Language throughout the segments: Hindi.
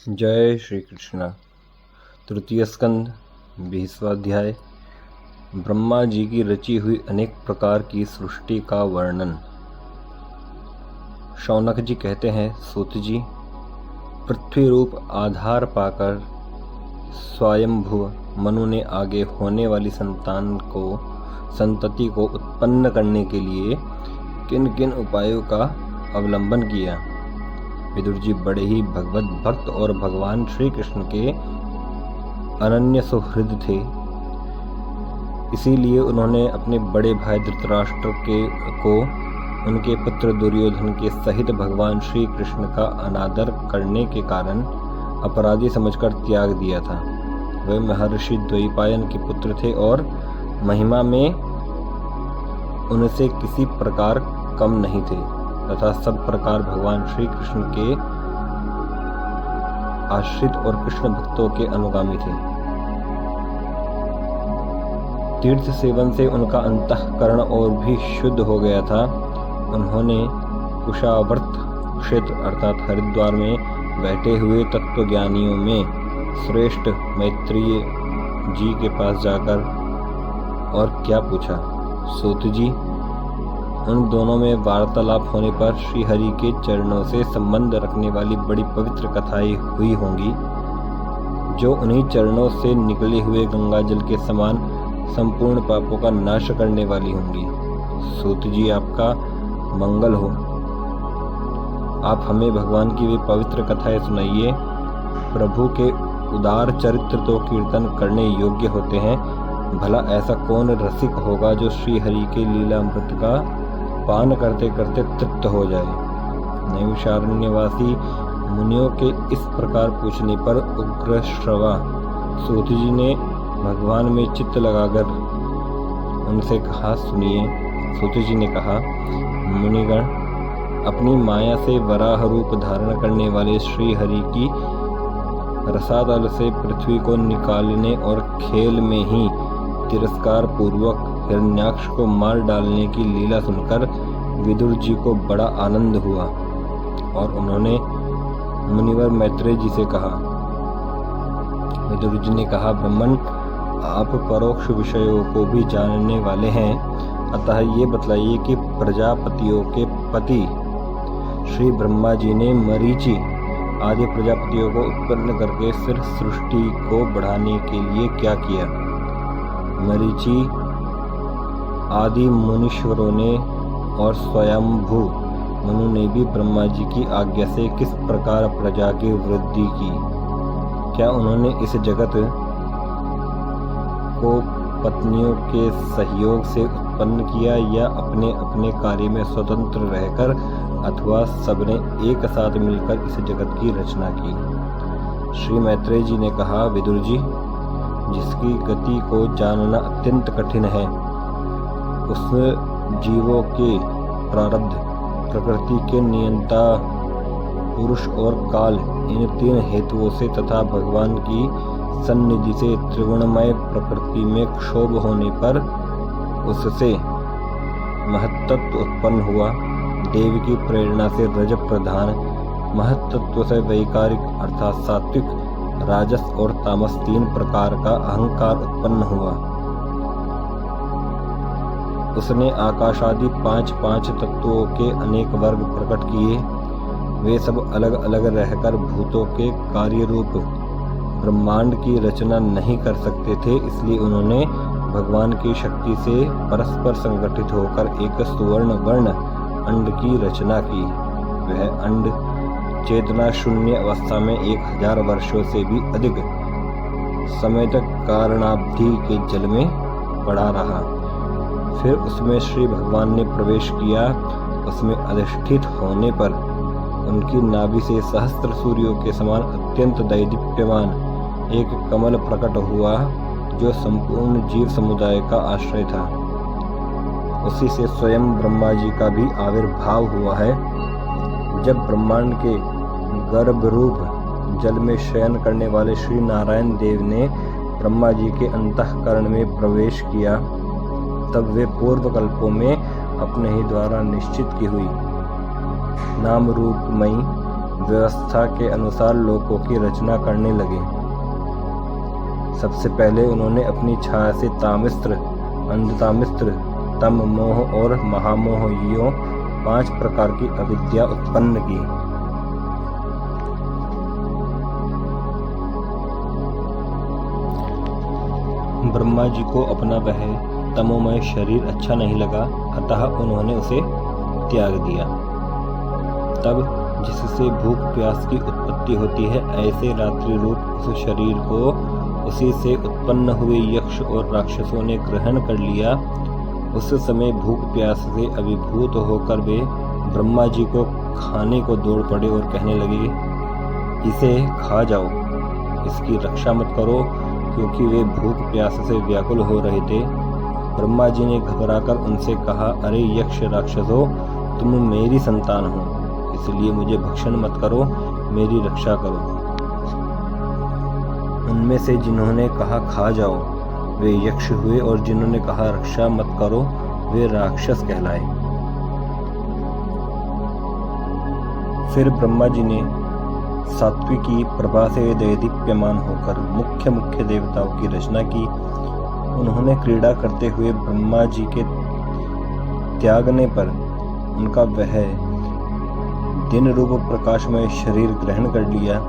जय श्री कृष्ण। तृतीय स्कंद 20वां अध्याय। ब्रह्मा जी की रची हुई अनेक प्रकार की सृष्टि का वर्णन। शौनक जी कहते हैं, सूत जी, पृथ्वी रूप आधार पाकर स्वयंभू मनु ने आगे होने वाली संतति को उत्पन्न करने के लिए किन किन उपायों का अवलंबन किया। विदुर जी बड़े ही भगवत भक्त और भगवान श्री कृष्ण के अनन्य सुहृद थे। इसीलिए उन्होंने अपने बड़े भाई धृतराष्ट्र को उनके पुत्र दुर्योधन के सहित भगवान श्री कृष्ण का अनादर करने के कारण अपराधी समझकर त्याग दिया था। वे महर्षि द्वैपायन के पुत्र थे और महिमा में उनसे किसी प्रकार कम नहीं थे तथा सब प्रकार भगवान श्री कृष्ण के आश्रित और कृष्ण भक्तों के अनुगामी थे। तीर्थ सेवन से उनका अंतःकरण और भी शुद्ध हो गया था। उन्होंने कुशावर्त क्षेत्र अर्थात हरिद्वार में बैठे हुए तत्वज्ञानियों में श्रेष्ठ मैत्रेय जी के पास जाकर और क्या पूछा। सूत जी, उन दोनों में वार्तालाप होने पर श्री हरि के चरणों से संबंध रखने वाली बड़ी पवित्र कथाएं हुई होंगी, जो उन्हीं चरणों से निकले हुए गंगा जल के समान संपूर्ण पापों का नाश करने वाली होंगी। सूत जी, आपका मंगल हो। आप हमें भगवान की वे पवित्र कथाएं सुनाइए। प्रभु के उदार चरित्र तो कीर्तन करने योग्य होते हैं, भला ऐसा कौन रसिक होगा जो श्री हरि के लीलामृत का पान करते करते तृप्त हो जाए। नैमिषारण्यवासी मुनियों के इस प्रकार पूछने पर उग्रश्रवा सूत जी ने भगवान में चित्त लगाकर उनसे कहा, सुनिए। सूत जी ने कहा, मुनिगण, अपनी माया से वराह रूप धारण करने वाले श्री हरि की रसातल से पृथ्वी को निकालने और खेल में ही तिरस्कार पूर्वक हिरण्याक्ष को मार डालने की लीला सुनकर विदुर जी को बड़ा आनंद हुआ और उन्होंने मुनिवर मैत्रेय जी से कहा। विदुर जी ने कहा, ब्राह्मण, आप परोक्ष विषयों को भी जानने वाले हैं, अतः ये बतलाइए कि प्रजापतियों के पति श्री ब्रह्मा जी ने मरीचि आदि प्रजापतियों को उत्पन्न करके फिर सृष्टि को बढ़ाने के लिए क्या किया। मरीचि आदि मुनीश्वरों ने और स्वयंभू मनु ने भी ब्रह्मा जी की आज्ञा से किस प्रकार प्रजा की वृद्धि की। क्या उन्होंने इस जगत को पत्नियों के सहयोग से उत्पन्न किया या अपने अपने कार्य में स्वतंत्र रहकर अथवा सबने एक साथ मिलकर इस जगत की रचना की। श्री मैत्रेय जी ने कहा, विदुर जी, जिसकी गति को जानना अत्यंत कठिन है, उस जीवों के प्रारब्ध, प्रकृति के नियंता पुरुष और काल, इन तीन हेतुओं से तथा भगवान की सन्निधि से त्रिगुणमय प्रकृति में क्षोभ होने पर उससे महत्त्व उत्पन्न हुआ। देव की प्रेरणा से रज प्रधान महत्त्व से वैकारिक अर्थात सात्विक, राजस और तामस तीन प्रकार का अहंकार उत्पन्न हुआ। उसने आकाश आदि पांच तत्वों के अनेक वर्ग प्रकट किए। वे सब अलग अलग रहकर भूतों के कार्य रूप ब्रह्मांड की रचना नहीं कर सकते थे, इसलिए उन्होंने भगवान की शक्ति से परस्पर संगठित होकर एक सुवर्ण वर्ण अंड की रचना की। वह अंड चेतना शून्य अवस्था में 1000 वर्षों से भी अधिक समय तक कारणाब्धि के जल में पड़ा रहा। फिर उसमें श्री भगवान ने प्रवेश किया। उसमें अधिष्ठित होने पर उनकी नाभि से सहस्त्र सूर्यों के समान अत्यंत दैदीप्यमान एक कमल प्रकट हुआ, जो संपूर्ण जीव समुदाय का आश्रय था। उसी से स्वयं ब्रह्मा जी का भी आविर्भाव हुआ है। जब ब्रह्मांड के गर्भ रूप जल में शयन करने वाले श्री नारायण देव ने ब्रह्मा जी के अंतःकरण में प्रवेश किया, तब वे पूर्व कल्पों में अपने ही द्वारा निश्चित की हुई नाम रूपमयी व्यवस्था के अनुसार लोकों की रचना करने लगे। सबसे पहले उन्होंने अपनी छाया से तामिस्त्र, अंधतामिस्त्र, तम मोह और महामोह यों 5 प्रकार की अविद्या उत्पन्न की। ब्रह्मा जी को अपना वह तमोमय शरीर अच्छा नहीं लगा, अतः उन्होंने उसे त्याग दिया। तब जिससे भूख प्यास की उत्पत्ति होती है, ऐसे रात्रि रूप उस शरीर को उसी से उत्पन्न हुए यक्ष और राक्षसों ने ग्रहण कर लिया। उस समय भूख प्यास से अभिभूत होकर वे ब्रह्मा जी को खाने को दौड़ पड़े और कहने लगे, इसे खा जाओ, इसकी रक्षा मत करो, क्योंकि वे भूख प्यास से व्याकुल हो रहे थे। ब्रह्मा जी ने घबराकर उनसे कहा, अरे यक्ष राक्षसों, तुम मेरी संतान हो, इसलिए मुझे भक्षण मत करो, मेरी रक्षा करो। उनमें से जिन्होंने कहा खा जाओ वे यक्ष हुए, और जिन्होंने कहा रक्षा मत करो वे राक्षस कहलाए। फिर ब्रह्मा जी ने सात्विकी प्रभा से दैदीप्यमान होकर मुख्य देवताओं की रचना की। उन्होंने क्रीड़ा करते हुए ब्रह्मा जी के त्यागने पर उनका वह दिन रूप प्रकाशमय शरीर ग्रहण कर लिया।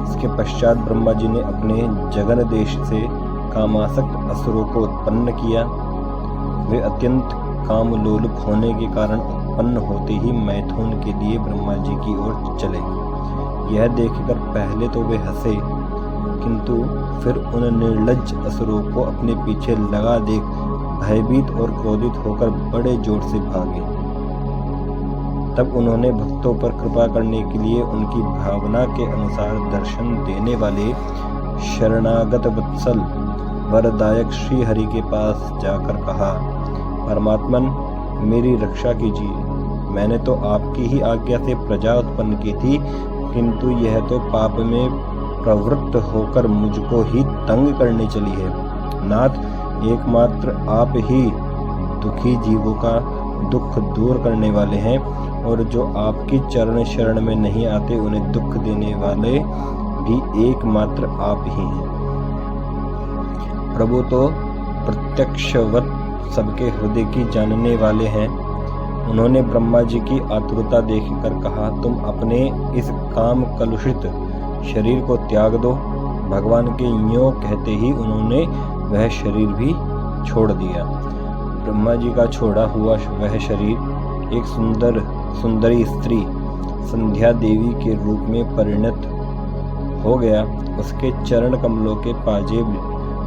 इसके पश्चात ब्रह्मा जी ने अपने जगन देश से कामासक्त असुरों को उत्पन्न किया। वे अत्यंत कामलोलुप होने के कारण उत्पन्न होते ही मैथुन के लिए ब्रह्मा जी की ओर चले। यह देखकर पहले तो वे हंसे, किंतु फिर उन निर्लज्ज असुरों को अपने पीछे लगा देख भयभीत और क्रोधित होकर बड़े जोर से भागे। तब उन्होंने भक्तों पर कृपा करने के लिए उनकी भावना के अनुसार दर्शन देने वाले शरणागत वत्सल वरदायक श्री हरि के पास जाकर कहा, परमात्मन, मेरी रक्षा कीजिए। मैंने तो आपकी ही आज्ञा से प्रजा उत्पन्न की थी, किंतु यह तो पाप में प्रवृत्त होकर मुझको ही तंग करने चली है। नाथ, एकमात्र आप ही दुखी जीवों का दुख दूर करने वाले हैं, और जो आपकी चरण शरण में नहीं आते उन्हें दुख देने वाले भी एकमात्र आप ही हैं। प्रभु तो प्रत्यक्षवत सबके हृदय की जानने वाले हैं। उन्होंने ब्रह्मा जी की आतुरता देखकर कहा, तुम अपने इस काम कलुषित शरीर को त्याग दो। भगवान के यों कहते ही उन्होंने वह शरीर भी छोड़ दिया। ब्रह्मा जी का छोड़ा हुआ वह शरीर एक सुंदरी स्त्री संध्या देवी के रूप में परिणत हो गया। उसके चरण कमलों के पाजेब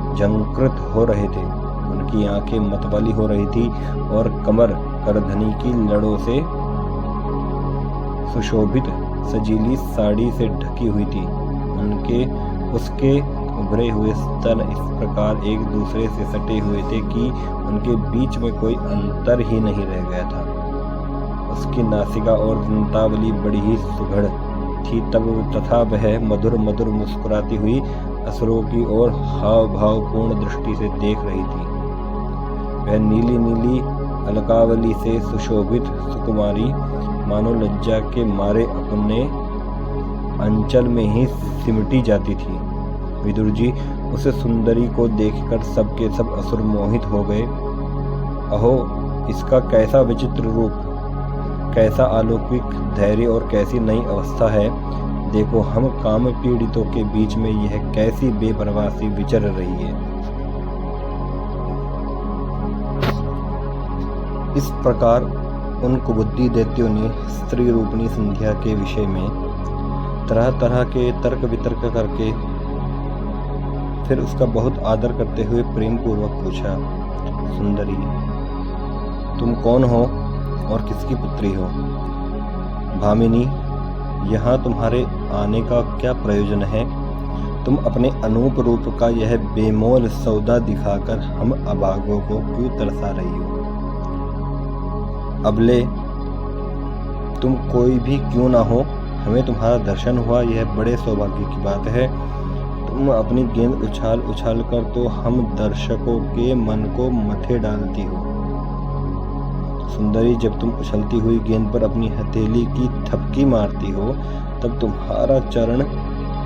झंकृत हो रहे थे, उनकी आंखें मतवाली हो रही थी और कमर करधनी की लड़ों से सुशोभित सजीली साड़ी से ढकी हुई थी। उसके उभरे हुए स्तन इस प्रकार एक दूसरे से सटे हुए थे कि उनके बीच में कोई अंतर ही नहीं रह गया था। उसकी नासिका और दंतावली बड़ी ही सुघड़ थी, तथा वह मधुर मधुर मुस्कुराती हुई असुरों की ओर हाव भाव पूर्ण दृष्टि से देख रही थी। वह नीली नीली अलकावली से सुशोभित सुकुमारी मानो लज्जा के मारे अपने अंचल में ही सिमटी जाती थी। विदुर जी, उस सुंदरी को देखकर सब के सब असुर मोहित हो गए। अहो, इसका कैसा विचित्र रूप, कैसा अलौकिक धैर्य और कैसी नई अवस्था है। देखो, हम काम पीड़ितों के बीच में यह कैसी बेपरवाही विचर रही है। इस प्रकार उन कुबुद्धि दैत्यों ने स्त्री रूपणी संध्या के विषय में तरह तरह के तर्क वितर्क करके फिर उसका बहुत आदर करते हुए प्रेम पूर्वक पूछा, सुंदरी, तुम कौन हो और किसकी पुत्री हो? भामिनी, यहाँ तुम्हारे आने का क्या प्रयोजन है? तुम अपने अनूप रूप का यह बेमोल सौदा दिखाकर हम अभागों को क्यों तरसा रही हो? अबले तुम कोई भी क्यों ना हो, हमें तुम्हारा दर्शन हुआ, यह बड़े सौभाग्य की बात है। तुम अपनी गेंद उछाल उछाल कर तो हम दर्शकों के मन को मथे डालती हो। सुंदरी, जब तुम उछलती हुई गेंद पर अपनी हथेली की थपकी मारती हो, तब तुम्हारा चरण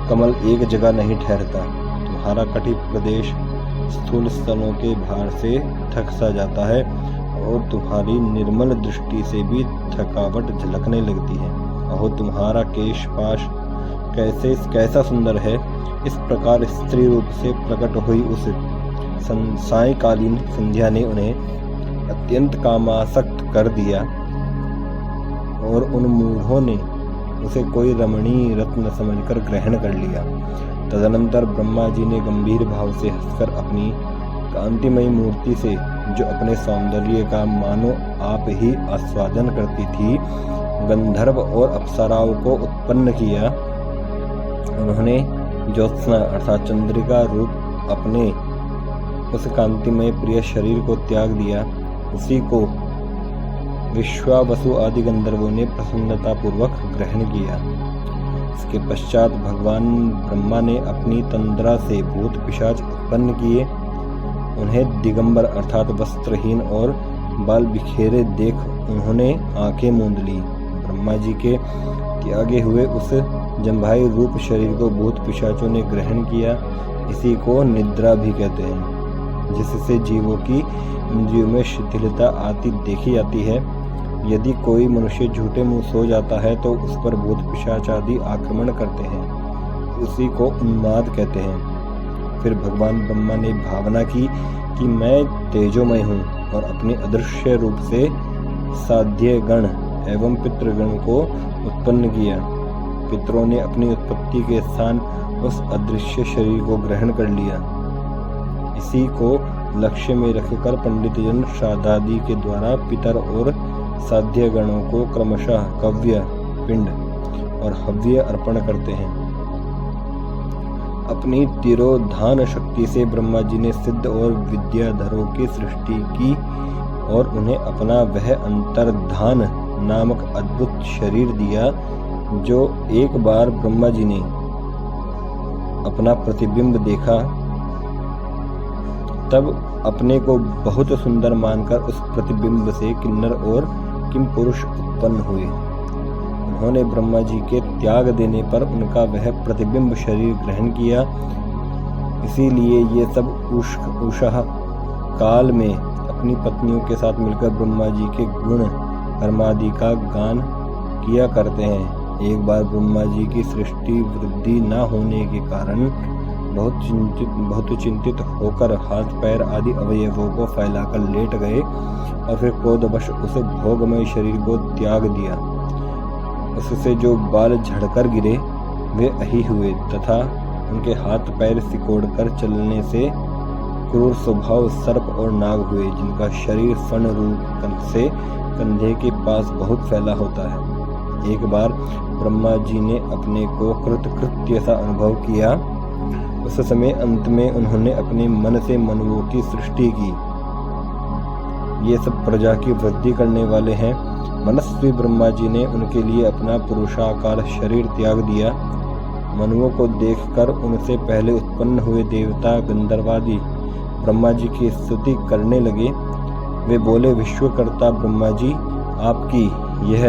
कमल एक जगह नहीं ठहरता। तुम्हारा कटी प्रदेश स्थूल स्तनों के भार से थक सा जाता है और तुम्हारी निर्मल दृष्टि से भी थकावट झलकने लगती है। अहो तुम्हारा केश पाश कैसा सुंदर है। इस प्रकार स्त्री रूप से प्रकट हुई उस सायंकालीन संध्या ने उन्हें अत्यंत कामासक्त कर दिया और उन मूढ़ों ने उसे कोई रमणीय रत्न समझकर ग्रहण कर लिया। तदनंतर ब्रह्मा जी ने गंभीर भाव से हंसकर अपनी कांतिमयी मूर्ति से, जो अपने सौंदर्य का मानो आप ही आस्वादन करती थी, गंधर्व और अप्सराओं को उत्पन्न किया। उन्होंने ज्योत्सना अर्थात चंद्रिका रूप अपने उस कांतिमय प्रिय शरीर को त्याग दिया। उसी को विश्वावसु आदि गंधर्वों ने प्रसन्नता पूर्वक ग्रहण किया। इसके पश्चात भगवान ब्रह्मा ने अपनी तंद्रा से भूत पिशाच उत्पन्न किए। उन्हें दिगंबर अर्थात वस्त्रहीन और बाल बिखेरे देख उन्होंने आंखें मूंद ली। ब्रह्मा जी के त्यागे हुए उस जंभाई रूप शरीर को भूत पिशाचों ने ग्रहण किया। इसी को निद्रा भी कहते हैं, जिससे जीवों की इंद्रियों में शिथिलता आती देखी जाती है। यदि कोई मनुष्य झूठे मुंह सो जाता है तो उस पर भूत पिशाच आदि आक्रमण करते हैं। उसी को उन्माद कहते हैं। फिर भगवान ब्रह्मा ने भावना की कि मैं तेजोमय हूँ और अपने अदृश्य रूप से साध्य गण एवं पितृगण को उत्पन्न किया। पितरों ने अपनी उत्पत्ति के स्थान उस अदृश्य शरीर को ग्रहण कर लिया। इसी को लक्ष्य में रखकर पंडितजन श्राद्धादि के द्वारा पितर और साध्य गणों को क्रमशः कव्य, पिंड और हव्य अर्पण करते हैं। अपनी तिरोधान शक्ति से ब्रह्मा जी ने सिद्ध और विद्याधरों की सृष्टि की और उन्हें अपना वह अंतर्धान नामक अद्भुत शरीर दिया, जो एक बार ब्रह्मा जी ने अपना प्रतिबिंब देखा तब अपने को बहुत सुंदर मानकर उस प्रतिबिंब से किन्नर और किम पुरुष उत्पन्न हुए। उन्होंने ब्रह्मा जी के त्याग देने पर उनका वह प्रतिबिंब शरीर ग्रहण किया। इसीलिए ये सब उषः काल में अपनी पत्नियों के साथ मिलकर ब्रह्मा जी के गुण कर्मादि का गान किया करते हैं। एक बार ब्रह्मा जी की सृष्टि वृद्धि न होने के कारण बहुत चिंतित होकर हाथ पैर आदि अवयवों को फैलाकर लेट गए और फिर क्रोधवश उस भोगमय शरीर को त्याग दिया। उससे जो बाल झड़कर गिरे वे अही हुए तथा उनके हाथ पैर सिकोड़कर चलने से क्रूर स्वभाव सर्प और नाग हुए, जिनका शरीर फण रूप से कंधे के पास बहुत फैला होता है। एक बार ब्रह्मा जी ने अपने को कृतकृत्य सा अनुभव किया। उस समय अंत में उन्होंने अपने मन से मनुओं की सृष्टि की। ये सब प्रजा की वृद्धि करने वाले हैं। मनस्वी ब्रह्मा जी ने उनके लिए अपना पुरुषाकार शरीर त्याग दिया। मनुओं को देखकर उनसे पहले उत्पन्न हुए देवता गंधर्वादि ब्रह्मा जी की स्तुति करने लगे। वे बोले, विश्वकर्ता ब्रह्मा जी, आपकी यह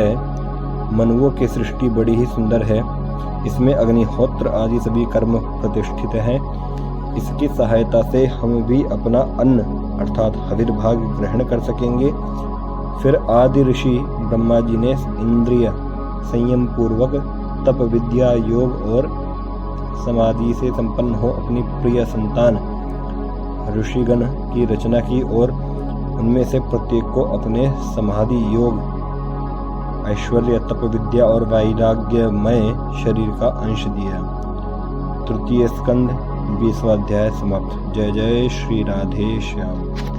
मनुओं की सृष्टि बड़ी ही सुंदर है। इसमें अग्निहोत्र आदि सभी कर्म प्रतिष्ठित हैं। इसकी सहायता से हम भी अपना अन्न अर्थात हविर्भाग ग्रहण कर सकेंगे। फिर आदि ऋषि ब्रह्मा जी ने इंद्रिय संयम पूर्वक तप विद्या योग और समाधि से संपन्न हो अपनी प्रिय संतान ऋषिगण की रचना की और उनमें से प्रत्येक को अपने समाधि योग ऐश्वर्य तप विद्या और वैराग्यमय शरीर का अंश दिया। तृतीय स्कंद 20वां अध्याय समाप्त। जय जय श्री राधे श्याम।